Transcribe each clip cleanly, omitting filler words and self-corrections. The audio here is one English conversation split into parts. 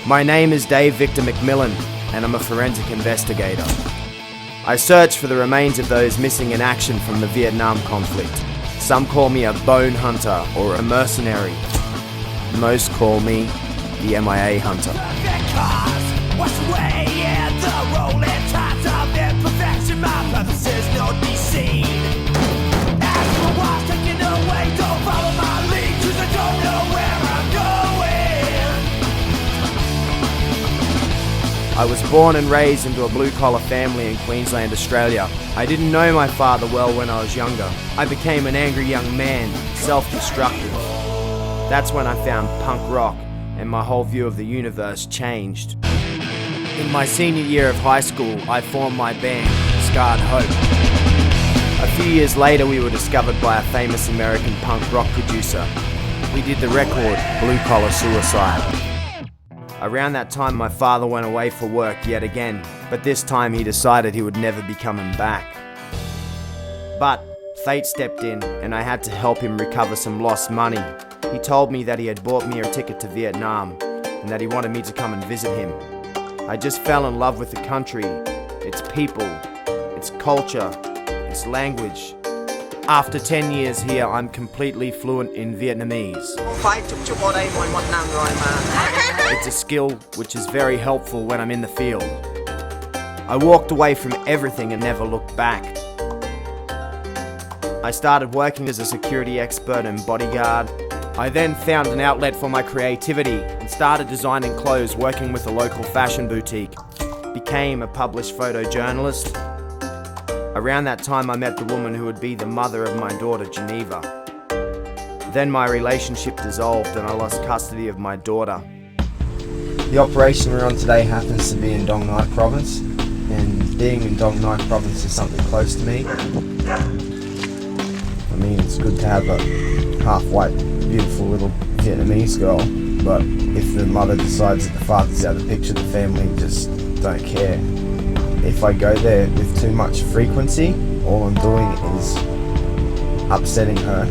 My name is David MacMillan, and I'm a forensic investigator. I search for the remains of those missing in action from the Vietnam conflict. Some call me a bone hunter or a mercenary. Most call me the M.I.A. Hunter. I was born and raised into a blue-collar family in Queensland, Australia. I didn't know my father well when I was younger. I became an angry young man, self-destructive. That's when I found punk rock, and my whole view of the universe changed. In my senior year of high school, I formed my band, Scarred Hope. A few years later, we were discovered by a famous American punk rock producer. We did the record, Blue Collar Suicide. Around that time, my father went away for work yet again, but this time he decided he would never be coming back. But fate stepped in, and I had to help him recover some lost money. He told me that he had bought me a ticket to Vietnam, and that he wanted me to come and visit him. I just fell in love with the country, its people, its culture, its language. After 10 years here, I'm completely fluent in Vietnamese. It's a skill which is very helpful when I'm in the field. I walked away from everything and never looked back. I started working as a security expert and bodyguard. I then found an outlet for my creativity and started designing clothes working with a local fashion boutique. Became a published photojournalist. Around that time I met the woman who would be the mother of my daughter, Geneva. Then my relationship dissolved and I lost custody of my daughter. The operation we're on today happens to be in Dong Nai province, and being in Dong Nai province is something close to me. I mean, it's good to have a half-white, beautiful little Vietnamese girl, but if the mother decides that the father's out of the picture, the family just don't care. If I go there with too much frequency, all I'm doing is upsetting her.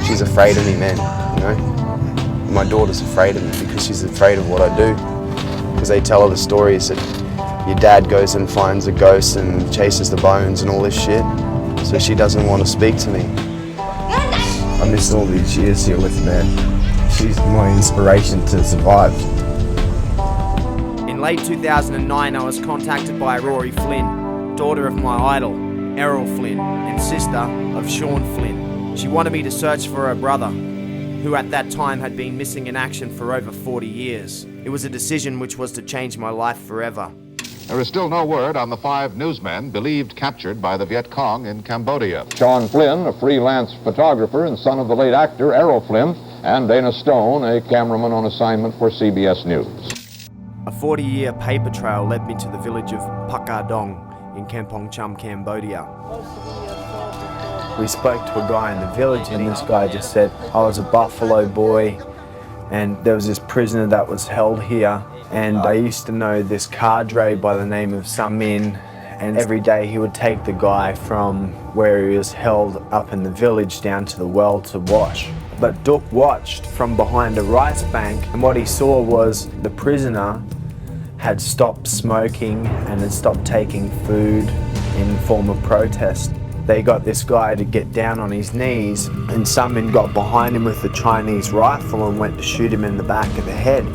She's afraid of me, man, you know? My daughter's afraid of me because she's afraid of what I do. Because they tell her the stories that your dad goes and finds a ghost and chases the bones and all this shit. So she doesn't want to speak to me. I miss all these years here with her, man. She's my inspiration to survive. In late 2009, I was contacted by Rory Flynn, daughter of my idol, Errol Flynn, and sister of Sean Flynn. She wanted me to search for her brother, who at that time had been missing in action for over 40 years. It was a decision which was to change my life forever. There is still no word on the 5 newsmen believed captured by the Viet Cong in Cambodia. Sean Flynn, a freelance photographer and son of the late actor Errol Flynn, and Dana Stone, a cameraman on assignment for CBS News. A 40-year paper trail led me to the village of Pakadong in Kampong Cham, Cambodia. We spoke to a guy in the village, and this guy just said, I was a buffalo boy, and there was this prisoner that was held here, and I used to know this cadre by the name of Samin, and every day he would take the guy from where he was held up in the village down to the well to wash. But Duck watched from behind a rice bank, and what he saw was the prisoner had stopped smoking and had stopped taking food in form of protest. They got this guy to get down on his knees, and Samin got behind him with a Chinese rifle and went to shoot him in the back of the head.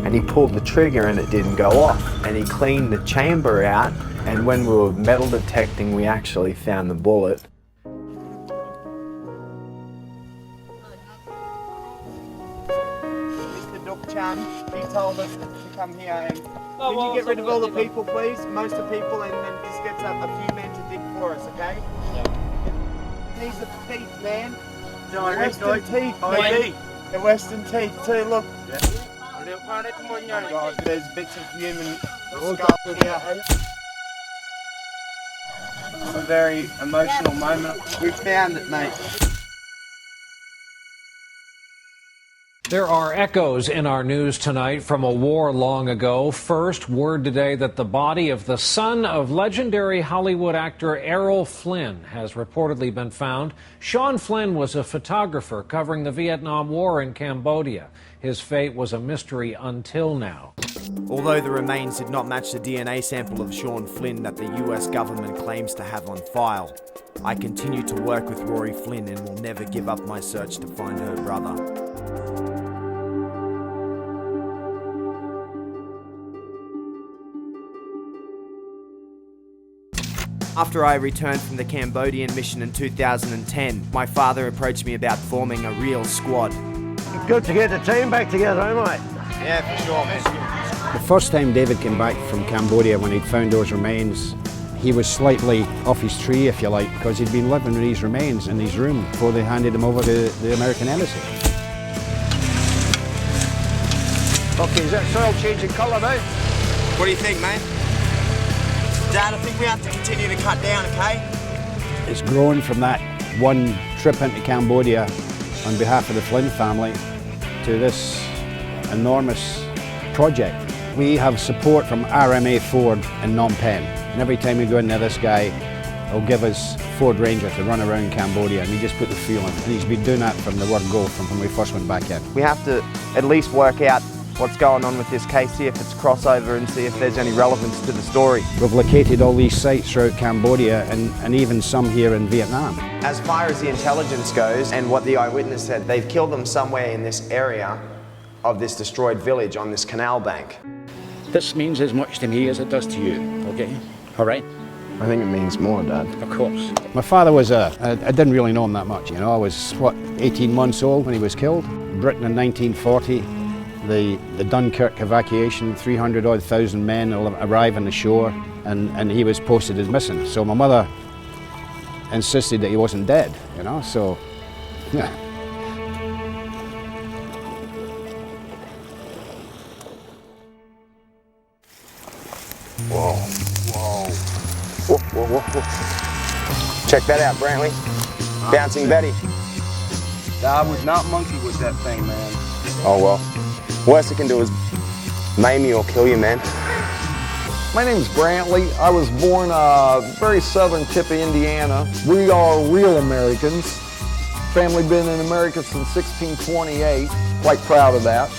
And he pulled the trigger and it didn't go off. And he cleaned the chamber out, and when we were metal detecting, we actually found the bullet. Mr. Duck Chan, he told us to come here and can you get rid of all the people, please? Most of the people, and then just get a few men to dig for us, okay? Yeah. These are teeth, man. The Western teeth, man. The Western teeth too, look. God, there's bits of human skull here. It's a very emotional moment. We found it, mate. There are echoes in our news tonight from a war long ago. First, word today that the body of the son of legendary Hollywood actor Errol Flynn has reportedly been found. Sean Flynn was a photographer covering the Vietnam War in Cambodia. His fate was a mystery until now. Although the remains did not match the DNA sample of Sean Flynn that the US government claims to have on file, I continue to work with Rory Flynn and will never give up my search to find her brother. After I returned from the Cambodian mission in 2010, my father approached me about forming a real squad. Good to get the team back together, mate. Yeah, for sure, man. The first time David came back from Cambodia when he'd found those remains, he was slightly off his tree, if you like, because he'd been living with these remains in his room before they handed him over to the American embassy. Okay, is that soil changing colour now? What do you think, mate? Dad, I think we have to continue to cut down, okay? It's grown from that one trip into Cambodia on behalf of the Flynn family to this enormous project. We have support from RMA Ford in Phnom Penh, and every time we go in there, this guy will give us Ford Ranger to run around Cambodia, and we just put the fuel in. And he's been doing that from the word go, from when we first went back in. We have to at least work out what's going on with this case, see if it's crossover and see if there's any relevance to the story. We've located all these sites throughout Cambodia and even some here in Vietnam. As far as the intelligence goes and what the eyewitness said, they've killed them somewhere in this area of this destroyed village on this canal bank. This means as much to me as it does to you, okay? All right? I think it means more, Dad. Of course. My father was I didn't really know him that much, you know. I was, 18 months old when he was killed. Britain in 1940. The Dunkirk evacuation, 300,000 men arrive on the shore, and he was posted as missing. So my mother insisted that he wasn't dead, you know, so, yeah. Whoa, whoa. Whoa, whoa, whoa, whoa. Check that out, Brantley. Bouncing Betty. I would not monkey with that thing, man. Oh, well. Worst it can do is maim you or kill you, man. My name's Brantley. I was born very southern tip of Indiana. We are real Americans. Family been in America since 1628. Quite proud of that.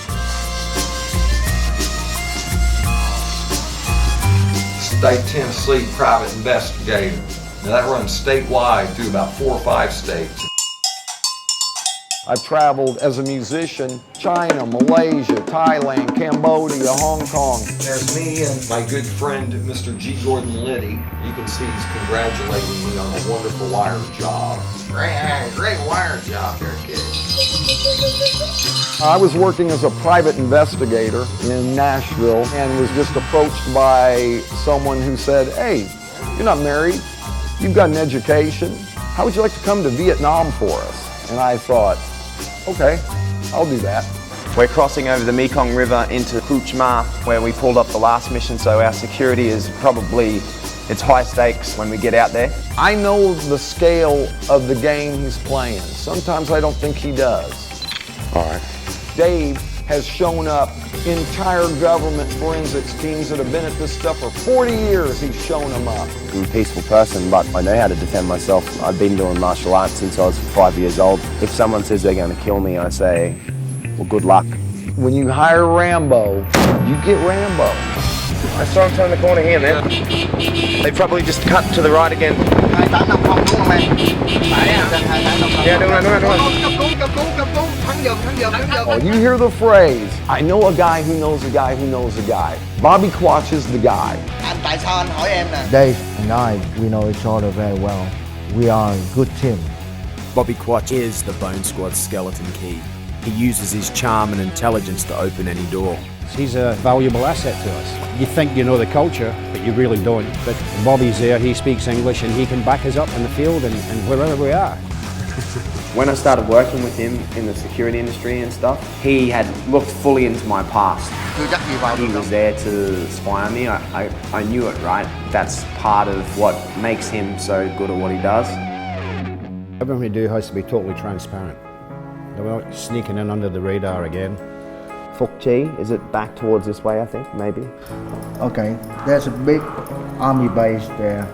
State Tennessee private investigator. Now that runs statewide through about 4 or 5 states. I've traveled as a musician, China, Malaysia, Thailand, Cambodia, Hong Kong. There's me and my good friend, Mr. G. Gordon Liddy. You can see he's congratulating me on a wonderful wire job. Great wire job there, kid. I was working as a private investigator in Nashville and was just approached by someone who said, "Hey, you're not married, you've got an education. How would you like to come to Vietnam for us?" And I thought, okay, I'll do that. We're crossing over the Mekong River into Kruch Ma, where we pulled up the last mission, so our security is probably, it's high stakes when we get out there. I know the scale of the game he's playing. Sometimes I don't think he does. All right. Dave has shown up entire government forensics teams that have been at this stuff for 40 years. He's shown them up. I'm a peaceful person, but I know how to defend myself. I've been doing martial arts since I was 5 years old. If someone says they're going to kill me, I say, well, good luck. When you hire Rambo, you get Rambo. I saw him turn the corner here, man. They probably just cut to the right again. Yeah, đúng rồi. Oh, you hear the phrase, I know a guy who knows a guy who knows a guy. Bobby Quach is the guy. Dave and I, we know each other very well. We are a good team. Bobby Quach is the Bone Squad's skeleton key. He uses his charm and intelligence to open any door. He's a valuable asset to us. You think you know the culture, but you really don't. But Bobby's there, he speaks English, and he can back us up in the field and wherever we are. When I started working with him in the security industry and stuff, he had looked fully into my past. He was there to spy on me. I knew it, right? That's part of what makes him so good at what he does. Everything we do has to be totally transparent. They're not sneaking in under the radar again. Phuoc Chi, is it back towards this way, I think, maybe? Okay, there's a big army base there,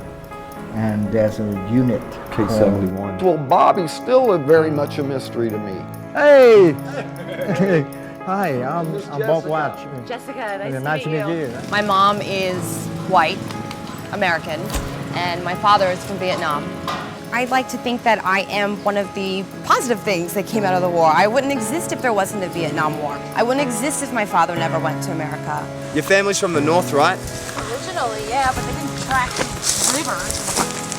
and there's a unit. K-71. Well, Bobby's still very much a mystery to me. Hey! Hi, I'm Bob Watch. Jessica, nice Nice to meet you. you. My mom is white, American, and my father is from Vietnam. I'd like to think that I am one of the positive things that came out of the war. I wouldn't exist if there wasn't a Vietnam War. I wouldn't exist if my father never went to America. Your family's from the north, right? Originally, yeah, but they've been tracked rivers,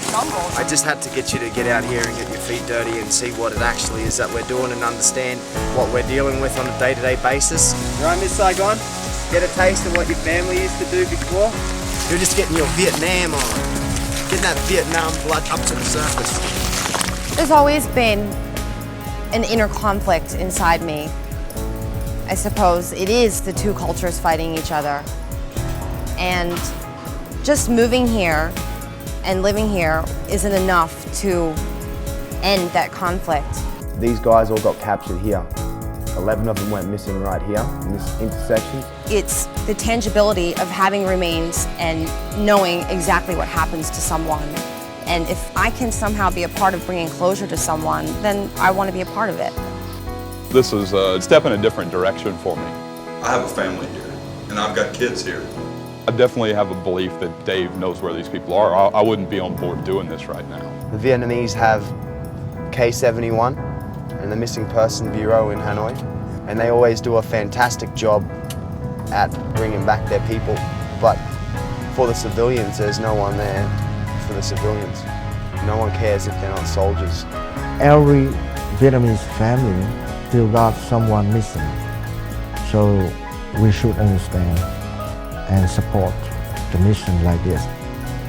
jungles. I just had to get you to get out here and get your feet dirty and see what it actually is that we're doing and understand what we're dealing with on a day-to-day basis. Right, Miss Saigon? Get a taste of what your family used to do before? You're just getting your Vietnam on. Getting that Vietnam blood up to the surface. There's always been an inner conflict inside me. I suppose it is the two cultures fighting each other. And just moving here and living here isn't enough to end that conflict. These guys all got captured here. 11 of them went missing right here in this intersection. It's the tangibility of having remains and knowing exactly what happens to someone. And if I can somehow be a part of bringing closure to someone, then I want to be a part of it. This is a step in a different direction for me. I have a family here, and I've got kids here. I definitely have a belief that Dave knows where these people are. I wouldn't be on board doing this right now. The Vietnamese have K-71 and the Missing Person Bureau in Hanoi, and they always do a fantastic job at bringing back their people. But for the civilians, there's no one there for the civilians. No one cares if they're not soldiers. Every Vietnamese family still got someone missing, so we should understand and support the mission like this.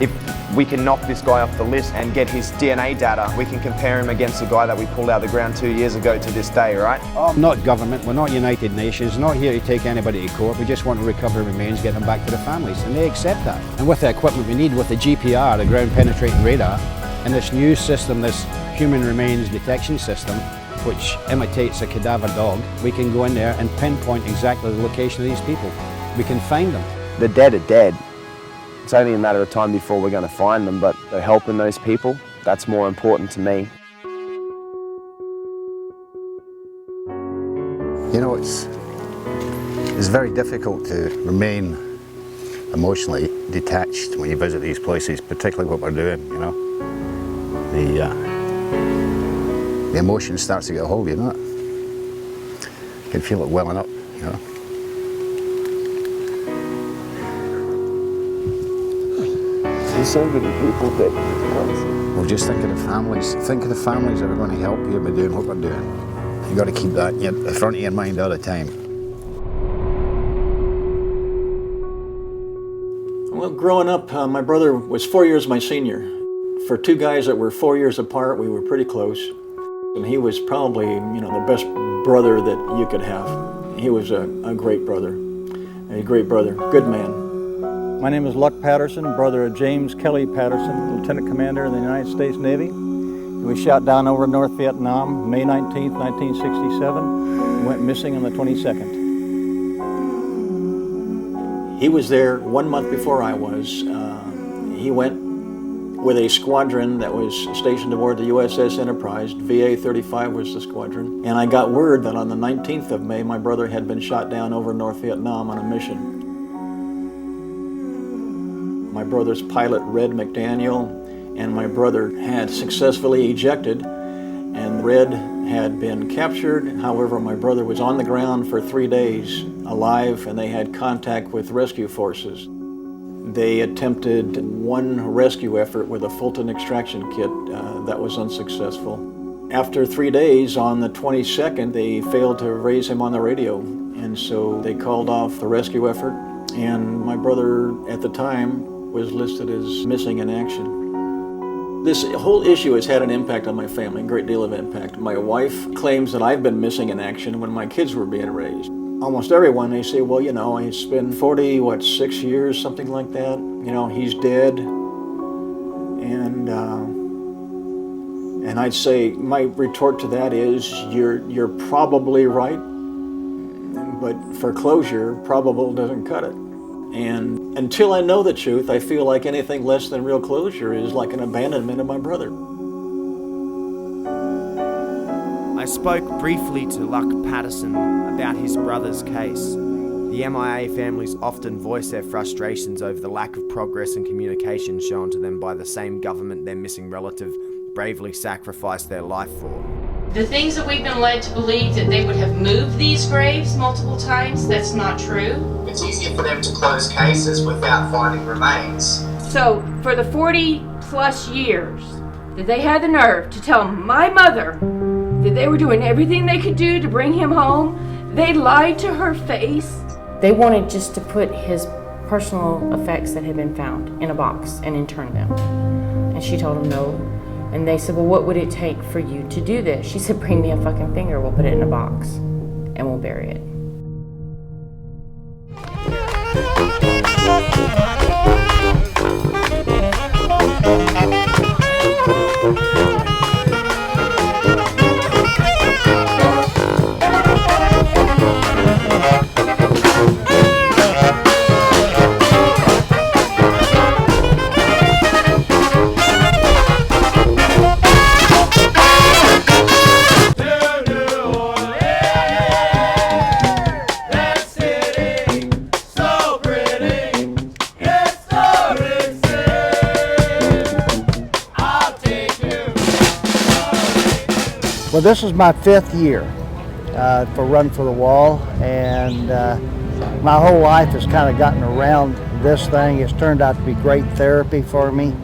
If we can knock this guy off the list and get his DNA data, we can compare him against the guy that we pulled out of the ground 2 years ago to this day, right? Not government, we're not United Nations, not here to take anybody to court. We just want to recover remains, get them back to their families, and they accept that. And with the equipment we need, with the GPR, the ground penetrating radar, and this new system, this human remains detection system, which imitates a cadaver dog, we can go in there and pinpoint exactly the location of these people. We can find them. The dead are dead. It's only a matter of time before we're going to find them, but helping those people, that's more important to me. You know, it's very difficult to remain emotionally detached when you visit these places, particularly what we're doing, you know. The emotion starts to get a hold of you, you know. You can feel it welling up, you know. There's so many people that... Well, just think of the families. Think of the families that are going to help you by doing what we're doing. You've got to keep that in the front of your mind all the time. Well, growing up, my brother was 4 years my senior. For two guys that were 4 years apart, we were pretty close. And he was probably, the best brother that you could have. He was a great brother, good man. My name is Luck Patterson, brother of James Kelly Patterson, Lieutenant Commander in the United States Navy. He was shot down over North Vietnam, May 19th, 1967. He went missing on the 22nd. He was there 1 month before I was. He went with a squadron that was stationed aboard the USS Enterprise. VA-35 was the squadron. And I got word that on the 19th of May, my brother had been shot down over North Vietnam on a mission. My brother's pilot, Red McDaniel, and my brother had successfully ejected, and Red had been captured. However, my brother was on the ground for 3 days alive, and they had contact with rescue forces. They attempted one rescue effort with a Fulton extraction kit that was unsuccessful. After 3 days, on the 22nd, they failed to raise him on the radio, and so they called off the rescue effort, and my brother at the time was listed as missing in action. This whole issue has had an impact on my family, a great deal of impact. My wife claims that I've been missing in action when my kids were being raised. Almost everyone, they say, well, it's been 6 years, something like that. He's dead. And And I'd say my retort to that is, you're probably right, but for closure, probable doesn't cut it. And until I know the truth, I feel like anything less than real closure is like an abandonment of my brother. I spoke briefly to Luck Patterson about his brother's case. The MIA families often voice their frustrations over the lack of progress and communication shown to them by the same government their missing relative bravely sacrificed their life for. The things that we've been led to believe that they would have moved these graves multiple times, that's not true. It's easier for them to close cases without finding remains. So, for the 40 plus years that they had the nerve to tell my mother that they were doing everything they could do to bring him home, they lied to her face. They wanted just to put his personal effects that had been found in a box and intern them. And she told them no. And they said, well, what would it take for you to do this? She said, bring me a fucking finger, we'll put it in a box and we'll bury it. Well, this is my 5th year for Run for the Wall, and my whole life has kind of gotten around this thing. It's turned out to be great therapy for me.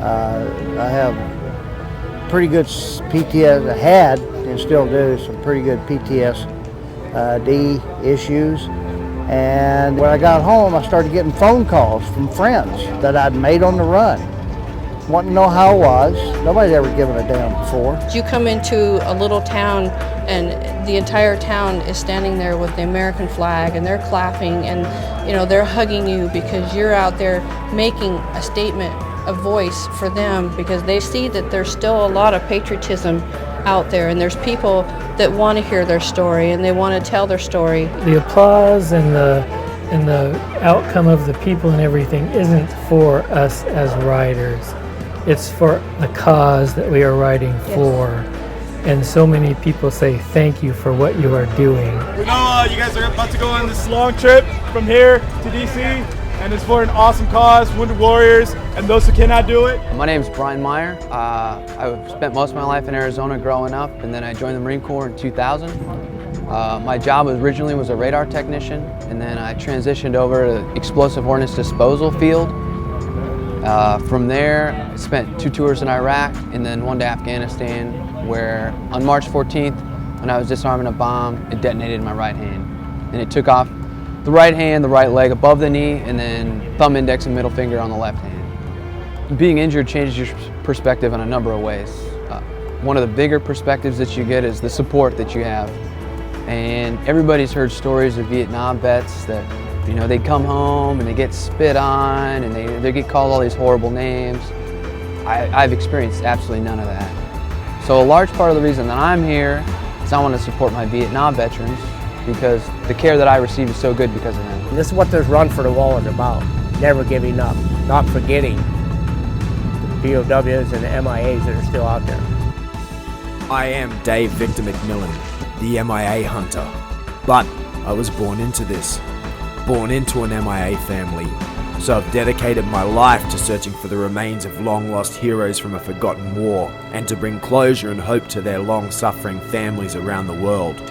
I have pretty good PTSD, I had and still do some pretty good PTSD issues. And when I got home, I started getting phone calls from friends that I'd made on the run, wanting to know how I was. Nobody's ever given a damn before. You come into a little town and the entire town is standing there with the American flag and they're clapping and they're hugging you because you're out there making a statement, a voice for them, because they see that there's still a lot of patriotism out there and there's people that want to hear their story and they want to tell their story. The applause and the outcome of the people and everything isn't for us as riders. It's for the cause that we are riding for. And so many people say thank you for what you are doing. We know you guys are about to go on this long trip from here to DC, and it's for an awesome cause, Wounded Warriors, and those who cannot do it. My name is Brian Meyer. I spent most of my life in Arizona growing up, and then I joined the Marine Corps in 2000. My job originally was a radar technician, and then I transitioned over to the explosive ordnance disposal field. From there, I spent 2 tours in Iraq and then 1 to Afghanistan, where on March 14th, when I was disarming a bomb, it detonated in my right hand. And it took off the right hand, the right leg above the knee, and then thumb, index, and middle finger on the left hand. Being injured changes your perspective in a number of ways. One of the bigger perspectives that you get is the support that you have. And everybody's heard stories of Vietnam vets that they come home and they get spit on and they get called all these horrible names. I've experienced absolutely none of that. So a large part of the reason that I'm here is I want to support my Vietnam veterans because the care that I receive is so good because of them. This is what this Run for the Wall is about. Never giving up, not forgetting the POWs and the MIAs that are still out there. I am Dave Victor MacMillan, the MIA hunter. But I was born into this. Born into an MIA family, so I've dedicated my life to searching for the remains of long-lost heroes from a forgotten war and to bring closure and hope to their long-suffering families around the world.